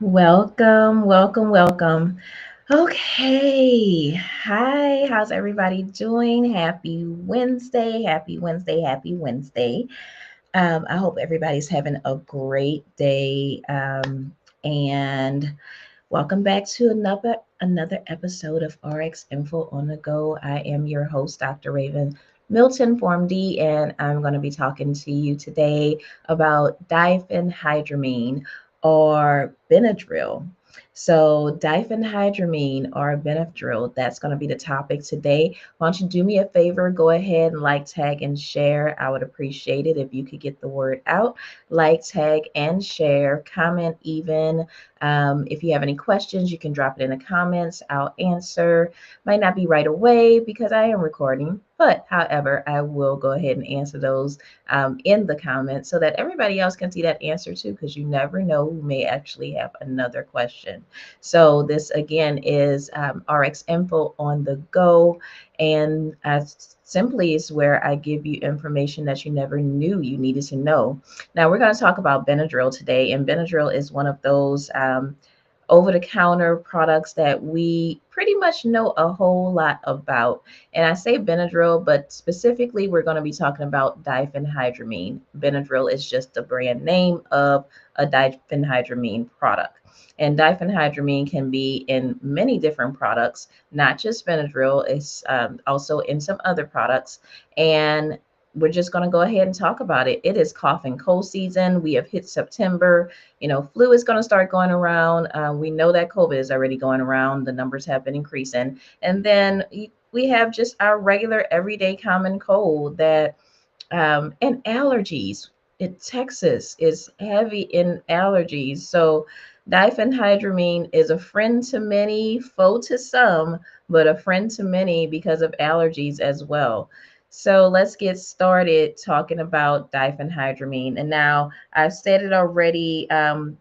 Welcome, welcome, welcome. Okay. Hi, how's everybody doing? Happy Wednesday, happy Wednesday, happy Wednesday. I hope everybody's having a great day. And welcome back to another episode of RX Info on the Go. I am your host, Dr. Ravin. Milton, PharmD, and I'm going to be talking to you today about diphenhydramine or Benadryl. So, diphenhydramine or Benadryl, that's going to be the topic today. Why don't you do me a favor? Go ahead and like, tag, and share. I would appreciate it if you could get the word out. Like, tag, and share. Comment even. If you have any questions, you can drop it in the comments. I'll answer. Might not be right away because I am recording, but however, I will go ahead and answer those in the comments so that everybody else can see that answer too, because you never know who may actually have another question. So this again is RX Info on the Go, and simply is where I give you information that you never knew you needed to know. Now we're going to talk about Benadryl today, and Benadryl is one of those over-the-counter products that we pretty much know a whole lot about. And I say Benadryl, but specifically we're going to be talking about diphenhydramine. Benadryl is just the brand name of a diphenhydramine product. And diphenhydramine can be in many different products, not just Benadryl. It's also in some other products. And we're just going to go ahead and talk about it. It is cough and cold season. We have hit September. Flu is going to start going around. We know that COVID is already going around. The numbers have been increasing. And then we have just our regular everyday common cold and allergies. Texas is heavy in allergies. So diphenhydramine is a friend to many, foe to some, but a friend to many because of allergies as well. So let's get started talking about diphenhydramine. And now I've said it already,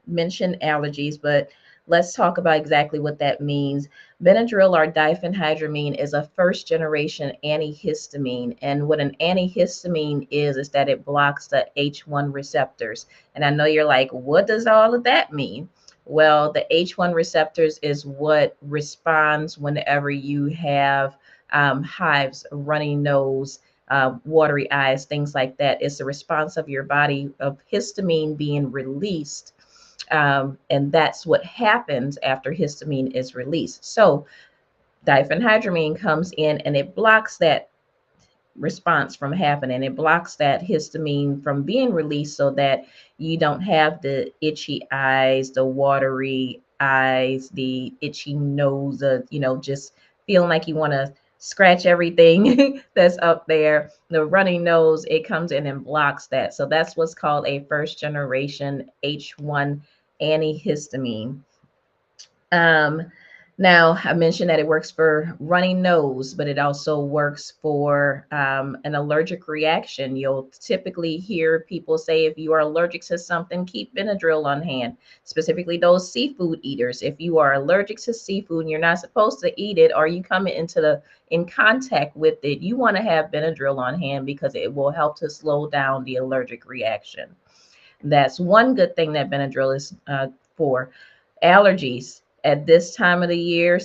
mentioned allergies, but let's talk about exactly what that means. Benadryl or diphenhydramine is a first generation antihistamine. And what an antihistamine is that it blocks the H1 receptors. And I know you're like, what does all of that mean? Well, the H1 receptors is what responds whenever you have hives, runny nose, watery eyes, things like that. It's the response of your body of histamine being released. And that's what happens after histamine is released. So diphenhydramine comes in and it blocks that response from happening. It blocks that histamine from being released so that you don't have the itchy eyes, the watery eyes, the itchy nose, just feeling like you want to scratch everything that's up there. The runny nose, it comes in and blocks that. So that's what's called a first generation H1 antihistamine. Um, Now, I mentioned that it works for runny nose, but it also works for an allergic reaction. You'll typically hear people say if you are allergic to something, keep Benadryl on hand, specifically those seafood eaters. If you are allergic to seafood and you're not supposed to eat it, or you come in contact with it, you want to have Benadryl on hand because it will help to slow down the allergic reaction. That's one good thing that Benadryl is for. Allergies at this time of the year,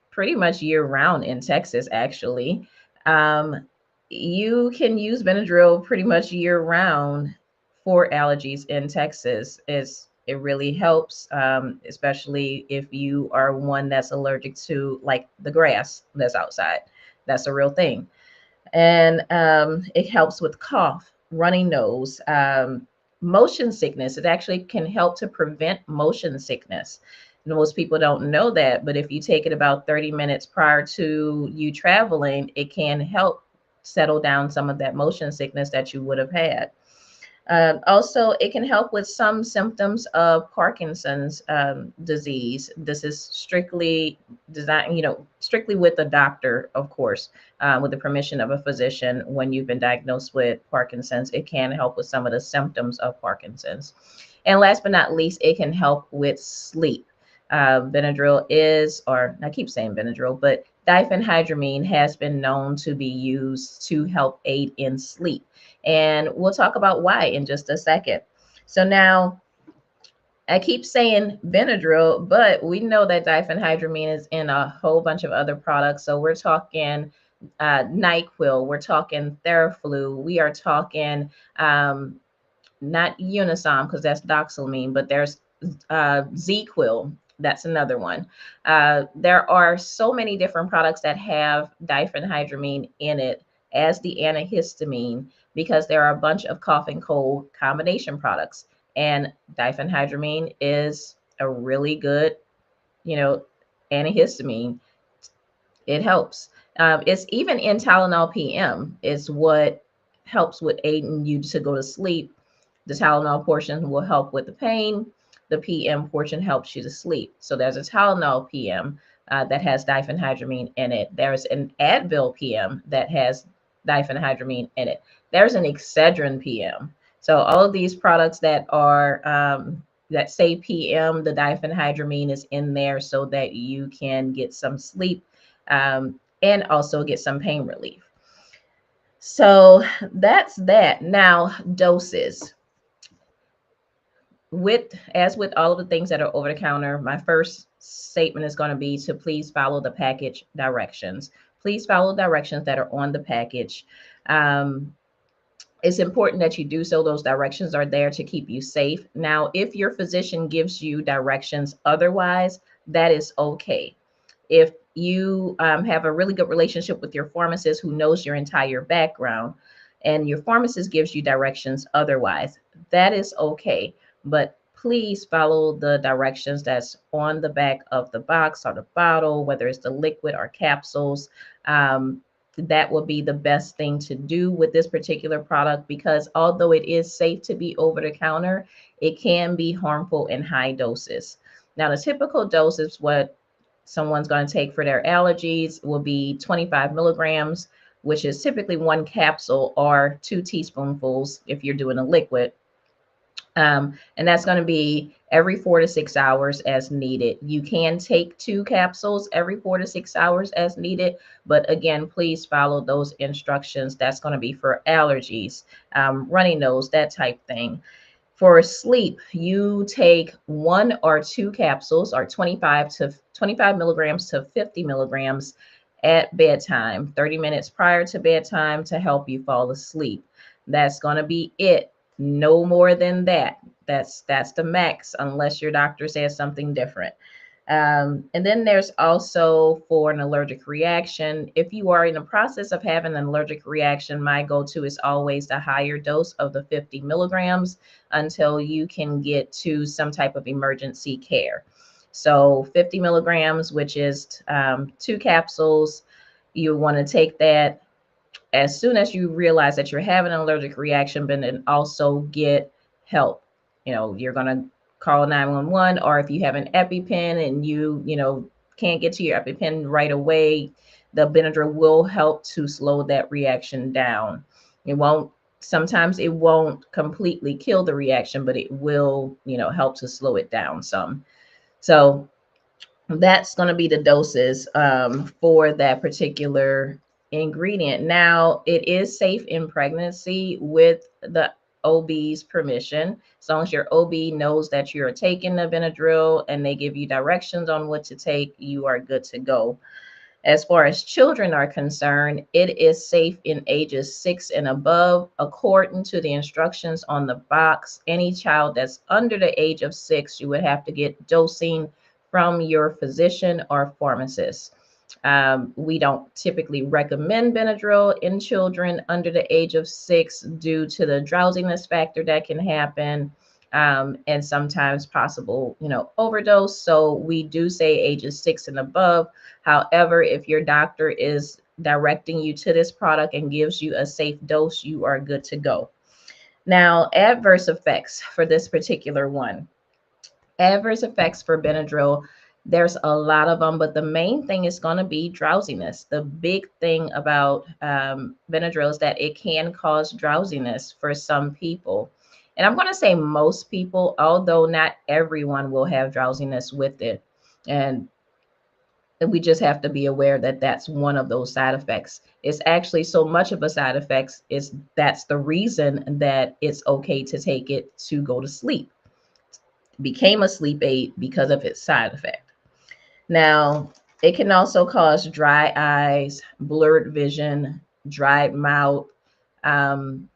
pretty much year round in Texas, actually. Um, you can use Benadryl pretty much year round for allergies in Texas. It really helps, especially if you are one that's allergic to like the grass that's outside. That's a real thing. And it helps with cough, runny nose, motion sickness. It actually can help to prevent motion sickness. Most people don't know that, but if you take it about 30 minutes prior to you traveling, it can help settle down some of that motion sickness that you would have had. Also, it can help with some symptoms of Parkinson's disease. This is strictly designed, strictly with the doctor, of course, with the permission of a physician. When you've been diagnosed with Parkinson's, it can help with some of the symptoms of Parkinson's. And last but not least, it can help with sleep. Benadryl is, or I keep saying Benadryl, but diphenhydramine has been known to be used to help aid in sleep. And we'll talk about why in just a second. So now, I keep saying Benadryl, but we know that diphenhydramine is in a whole bunch of other products. So we're talking NyQuil, we're talking Theraflu, we are talking not Unisom because that's doxylamine, but there's ZQuil. That's another one. There are so many different products that have diphenhydramine in it as the antihistamine because there are a bunch of cough and cold combination products. And diphenhydramine is a really good, you know, antihistamine. It helps. It's even in Tylenol PM. It's what helps with aiding you to go to sleep. The Tylenol portion will help with the pain. The PM portion helps you to sleep. So there's a Tylenol PM that has diphenhydramine in it. There's an Advil PM that has diphenhydramine in it. There's an Excedrin PM. So all of these products that are that say PM, the diphenhydramine is in there so that you can get some sleep and also get some pain relief. So that's that. Now, doses. As with all of the things that are over the counter, my first statement is going to be to please follow the package directions. Please follow directions that are on the package. It's important that you do so. Those directions are there to keep you safe. Now, if your physician gives you directions otherwise, that is okay. If you have a really good relationship with your pharmacist who knows your entire background and your pharmacist gives you directions otherwise, that is okay. But please follow the directions that's on the back of the box or the bottle, whether it's the liquid or capsules. That will be the best thing to do with this particular product because although it is safe to be over the counter, it can be harmful in high doses. Now, the typical dose is what someone's going to take for their allergies will be 25 milligrams, which is typically one capsule or 2 teaspoonfuls if you're doing a liquid. And that's going to be every 4 to 6 hours as needed. You can take 2 capsules every 4 to 6 hours as needed. But again, please follow those instructions. That's going to be for allergies, runny nose, that type thing. For sleep, you take 1 or 2 capsules or 25 milligrams to 50 milligrams at bedtime, 30 minutes prior to bedtime to help you fall asleep. That's going to be it. No more than that. That's the max unless your doctor says something different. And then there's also for an allergic reaction. If you are in the process of having an allergic reaction, my go-to is always the higher dose of the 50 milligrams until you can get to some type of emergency care. So 50 milligrams, which is 2 capsules, you want to take that as soon as you realize that you're having an allergic reaction, but then also get help. You're going to call 911, or if you have an EpiPen and you can't get to your EpiPen right away, the Benadryl will help to slow that reaction down. Sometimes it won't completely kill the reaction, but it will, help to slow it down some. So that's going to be the doses for that particular ingredient. Now, it is safe in pregnancy with the OB's permission. As long as your OB knows that you're taking the Benadryl and they give you directions on what to take, you are good to go. As far as children are concerned, it is safe in ages 6 and above, according to the instructions on the box. Any child that's under the age of 6, you would have to get dosing from your physician or pharmacist. We don't typically recommend Benadryl in children under the age of 6 due to the drowsiness factor that can happen and sometimes possible, overdose. So we do say ages 6 and above. However, if your doctor is directing you to this product and gives you a safe dose, you are good to go. Now, adverse effects for this particular one. Adverse effects for Benadryl, there's a lot of them, but the main thing is going to be drowsiness. The big thing about Benadryl is that it can cause drowsiness for some people. And I'm going to say most people, although not everyone will have drowsiness with it. And we just have to be aware that that's one of those side effects. It's actually so much of a side effect that's the reason that it's okay to take it to go to sleep. became a sleep aid because of its side effect. Now, it can also cause dry eyes, blurred vision, dry mouth, um,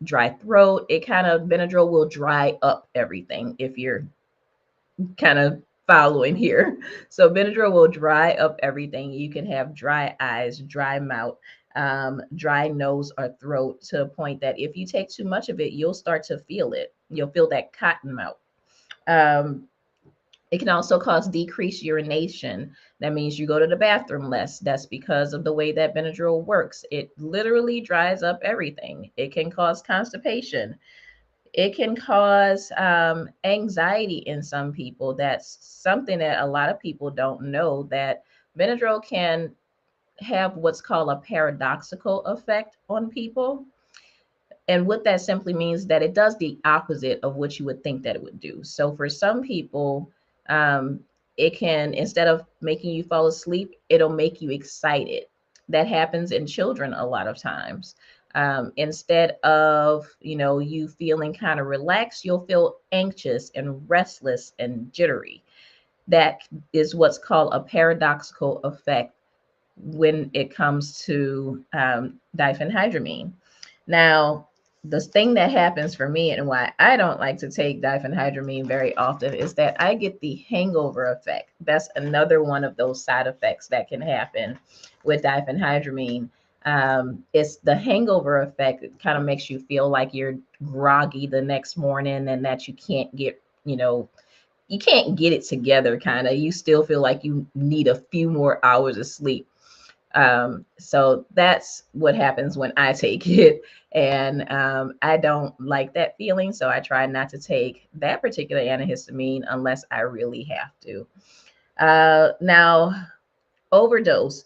dry throat. Benadryl will dry up everything if you're kind of following here. So Benadryl will dry up everything. You can have dry eyes, dry mouth, dry nose or throat, to a point that if you take too much of it, you'll start to feel it. You'll feel that cotton mouth. Um, it can also cause decreased urination. That means you go to the bathroom less. That's because of the way that Benadryl works. It literally dries up everything. It can cause constipation. It can cause anxiety in some people. That's something that a lot of people don't know, that Benadryl can have what's called a paradoxical effect on people. And what that simply means, that it does the opposite of what you would think that it would do. So for some people, um, it can, instead of making you fall asleep, it'll make you excited. That happens in children a lot of times. Instead of, you feeling kind of relaxed, you'll feel anxious and restless and jittery. That is what's called a paradoxical effect when it comes to diphenhydramine. Now, the thing that happens for me, and why I don't like to take diphenhydramine very often, is that I get the hangover effect. That's another one of those side effects that can happen with diphenhydramine. It's the hangover effect. It kind of makes you feel like you're groggy the next morning, and that you can't get it together, kind of. You still feel like you need a few more hours of sleep. So that's what happens when I take it. And I don't like that feeling. So I try not to take that particular antihistamine unless I really have to. Now, overdose.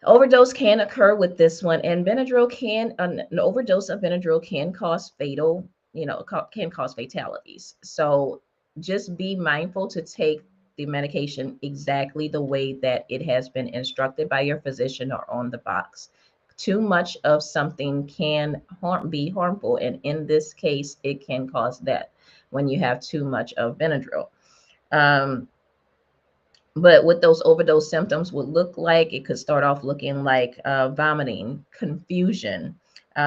Overdose can occur with this one, and Benadryl can, an overdose of Benadryl can cause can cause fatalities. So just be mindful to take the medication exactly the way that it has been instructed by your physician or on the box. Too much of something can be harmful, and in this case, it can cause death when you have too much of Benadryl. Um, but what those overdose symptoms would look like, it could start off looking like vomiting, confusion,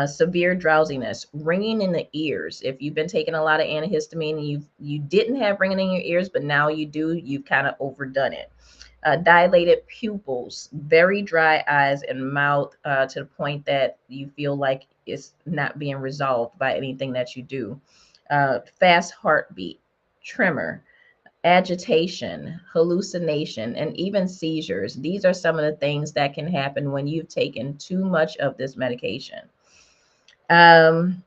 severe drowsiness, ringing in the ears. If you've been taking a lot of antihistamine and you didn't have ringing in your ears, but now you do, you've kind of overdone it. Dilated pupils, very dry eyes and mouth, to the point that you feel like it's not being resolved by anything that you do. Fast heartbeat, tremor, agitation, hallucination, and even seizures. These are some of the things that can happen when you've taken too much of this medication. Um,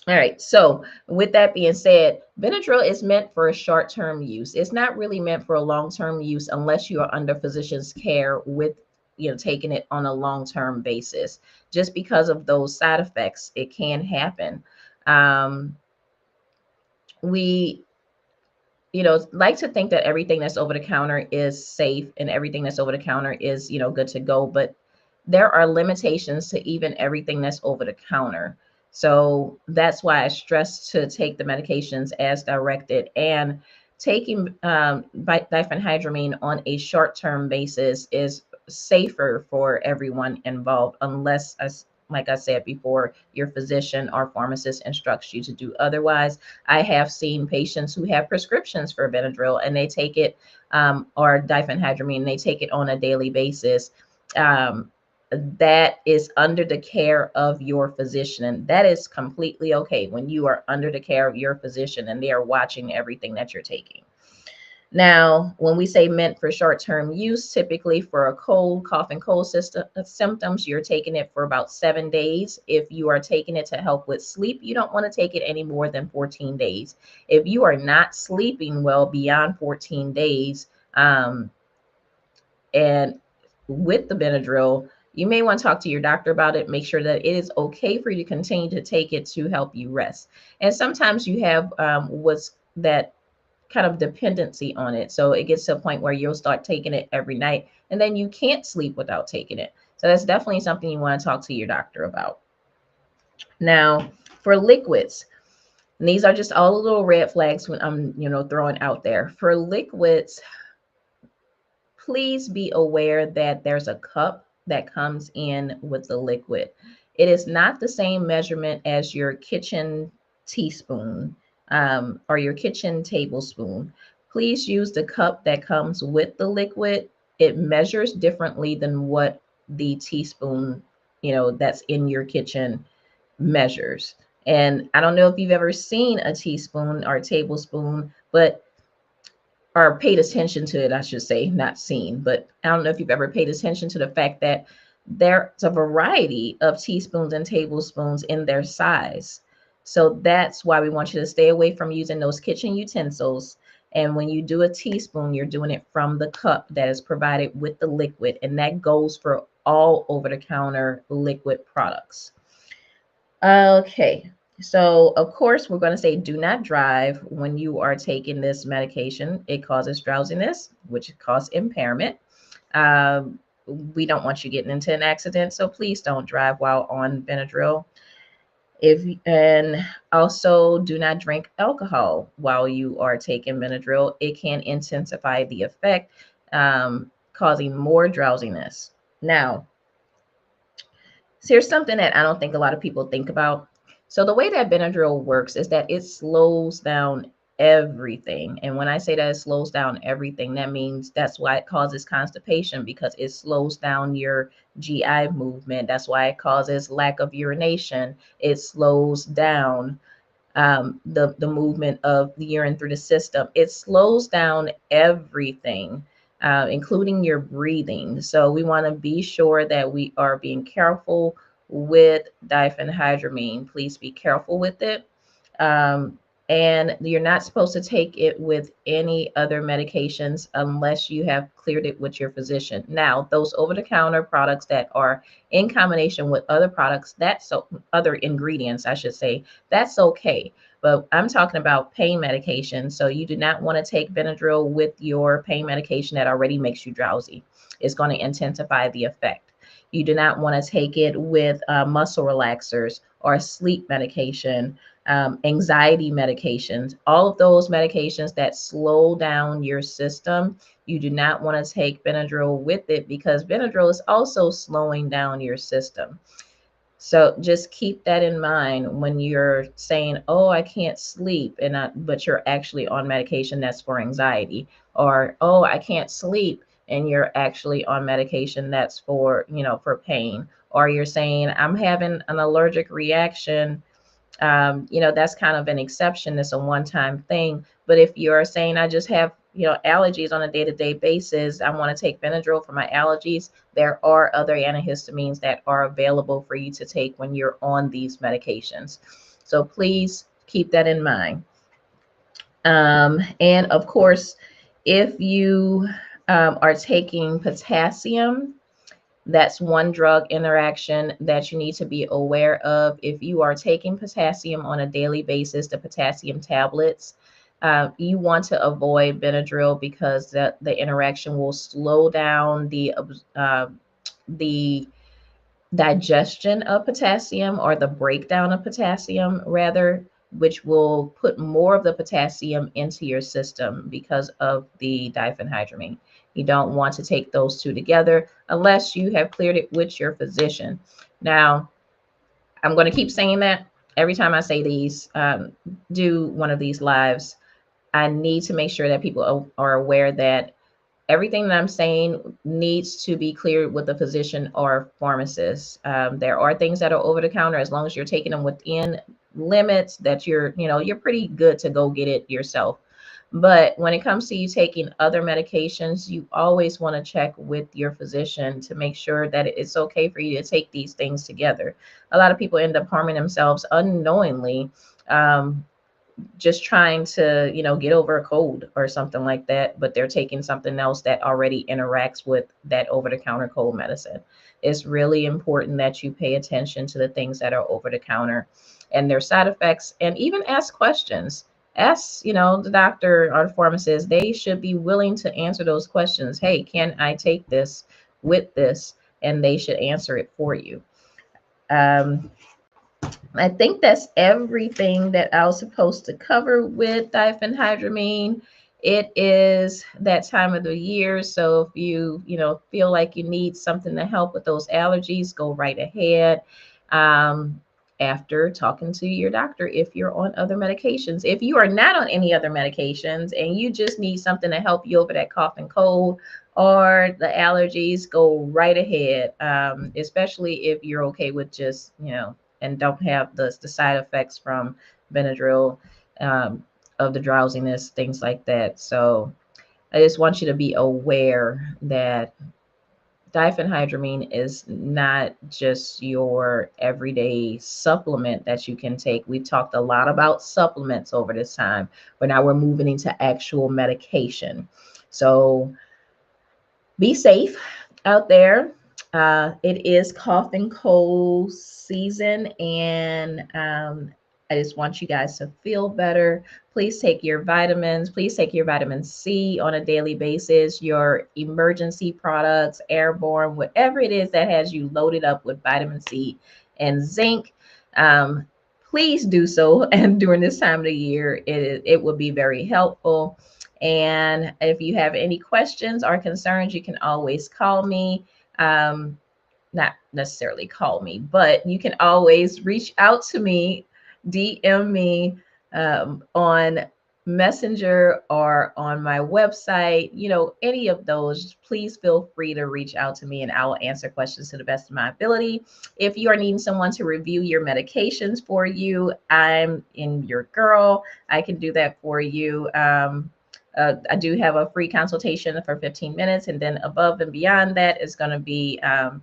all right. So, with that being said, Benadryl is meant for a short-term use. It's not really meant for a long-term use unless you are under physician's care with, taking it on a long-term basis. Just because of those side effects, it can happen. Um, we like to think that everything that's over the counter is safe and everything that's over the counter is, good to go. But there are limitations to even everything that's over the counter. So that's why I stress to take the medications as directed, and taking diphenhydramine on a short-term basis is safer for everyone involved, unless, like I said before, your physician or pharmacist instructs you to do otherwise. I have seen patients who have prescriptions for Benadryl and they take it, or diphenhydramine, they take it on a daily basis. Um, that is under the care of your physician. And that is completely okay when you are under the care of your physician and they are watching everything that you're taking. Now, when we say meant for short-term use, typically for a cold, cough, and cold symptoms, you're taking it for about 7 days. If you are taking it to help with sleep, you don't want to take it any more than 14 days. If you are not sleeping well beyond 14 days, and with the Benadryl, you may want to talk to your doctor about it. Make sure that it is okay for you to continue to take it to help you rest. And sometimes you have what's that kind of dependency on it. So it gets to a point where you'll start taking it every night and then you can't sleep without taking it. So that's definitely something you want to talk to your doctor about. Now, for liquids, And these are just all the little red flags when I'm, throwing out there. For liquids, please be aware that there's a cup that comes in with the liquid. It is not the same measurement as your kitchen teaspoon or your kitchen tablespoon. Please use the cup that comes with the liquid. It measures differently than what the teaspoon, that's in your kitchen measures. And I don't know if you've ever seen a teaspoon or a tablespoon, but or paid attention to it, I should say, not seen, but I don't know if you've ever paid attention to the fact that there's a variety of teaspoons and tablespoons in their size. So that's why we want you to stay away from using those kitchen utensils. And when you do a teaspoon, you're doing it from the cup that is provided with the liquid, and that goes for all over the counter liquid products. Okay, so of course, we're going to say do not drive when you are taking this medication. It causes drowsiness, which causes impairment. Um, we don't want you getting into an accident, so please don't drive while on Benadryl. And also do not drink alcohol while you are taking Benadryl. It can intensify the effect, causing more drowsiness. Now, so here's something that I don't think a lot of people think about. So the way that Benadryl works is that it slows down everything. And when I say that it slows down everything, that means that's why it causes constipation, because it slows down your GI movement. That's why it causes lack of urination. It slows down the movement of the urine through the system. It slows down everything, including your breathing. So we want to be sure that we are being careful with diphenhydramine. Please be careful with it. And you're not supposed to take it with any other medications unless you have cleared it with your physician. Now, those over-the-counter products that are in combination with other products, other ingredients, I should say, that's okay. But I'm talking about pain medication. So you do not want to take Benadryl with your pain medication that already makes you drowsy. It's going to intensify the effect. You do not want to take it with muscle relaxers or sleep medication, anxiety medications, all of those medications that slow down your system. You do not want to take Benadryl with it, because Benadryl is also slowing down your system. So just keep that in mind when you're saying, "Oh, I can't sleep," but you're actually on medication that's for anxiety, or "Oh, I can't sleep," and you're actually on medication that's for, for pain, or you're saying, "I'm having an allergic reaction." That's kind of an exception. It's a one-time thing. But if you're saying, "I just have, allergies on a day-to-day basis, I want to take Benadryl for my allergies," there are other antihistamines that are available for you to take when you're on these medications. So please keep that in mind. And of course, if you are taking potassium, that's one drug interaction that you need to be aware of. If you are taking potassium on a daily basis, the potassium tablets, you want to avoid Benadryl, because the interaction will slow down the digestion of potassium, or the breakdown of potassium rather, which will put more of the potassium into your system because of the diphenhydramine. You don't want to take those two together unless you have cleared it with your physician. Now, I'm going to keep saying that every time I say these, do one of these lives. I need to make sure that people are aware that everything that I'm saying needs to be cleared with a physician or pharmacist. There are things that are over the counter, as long as you're taking them within limits that you're pretty good to go get it yourself. But when it comes to you taking other medications, you always want to check with your physician to make sure that it's okay for you to take these things together. A lot of people end up harming themselves unknowingly, just trying to, get over a cold or something like that, but they're taking something else that already interacts with that over-the-counter cold medicine. It's really important that you pay attention to the things that are over the counter and their side effects, and even ask questions. Ask, the doctor or the pharmacist, they should be willing to answer those questions. "Hey, can I take this with this?" And they should answer it for you. Um, I think that's everything that I was supposed to cover with diphenhydramine. It is that time of the year, so if you feel like you need something to help with those allergies, go right ahead. Um, After talking to your doctor, if you're on other medications, if you are not on any other medications and you just need something to help you over that cough and cold or the allergies, go right ahead. Especially if you're okay with just and don't have the side effects from Benadryl, um, of the drowsiness, things like that. So I just want you to be aware that diphenhydramine is not just your everyday supplement that you can take. We've talked a lot about supplements over this time, but now we're moving into actual medication. So be safe out there. It is cough and cold season, and I just want you guys to feel better. Please take your vitamins. Please take your vitamin C on a daily basis, your emergency products, airborne, whatever it is that has you loaded up with vitamin C and zinc. Um, Please do so. And during this time of the year, it will be very helpful. And if you have any questions or concerns, you can always call me. Not necessarily call me, but you can always reach out to me, DM me on Messenger or on my website. Any of those, please feel free to reach out to me and I will answer questions to the best of my ability. If you are needing someone to review your medications for you, I'm in your girl. I can do that for you. I do have a free consultation for 15 minutes, and then above and beyond that is going to be a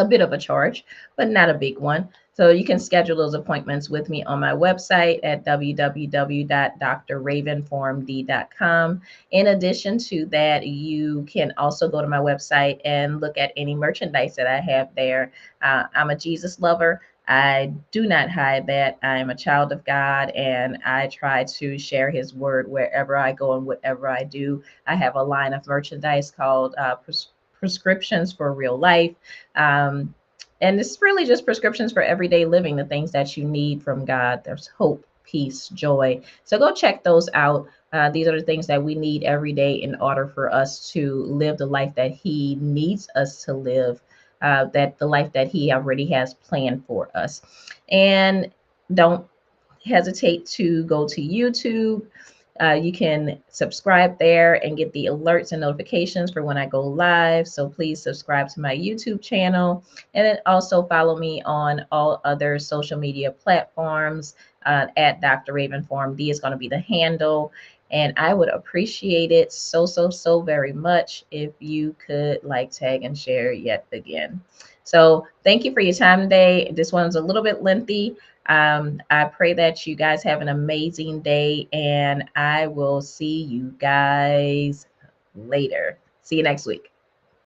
bit of a charge, but not a big one. So you can schedule those appointments with me on my website at www.drravinpharmd.com. In addition to that, you can also go to my website and look at any merchandise that I have there. I'm a Jesus lover. I do not hide that. I'm a child of God and I try to share his word wherever I go and whatever I do. I have a line of merchandise called Prescriptions for Real Life. Um, and it's really just prescriptions for everyday living, the things that you need from God. There's hope, peace, joy. So go check those out. These are the things that we need every day in order for us to live the life that He needs us to live, that the life that He already has planned for us. And don't hesitate to go to YouTube. You can subscribe there and get the alerts and notifications for when I go live. So please subscribe to my YouTube channel. And then also follow me on all other social media platforms at Dr. Ravin PharmD is going to be the handle. And I would appreciate it so very much if you could like, tag, and share yet again. So thank you for your time today. This one's a little bit lengthy. I pray that you guys have an amazing day, and I will see you guys later. See you next week.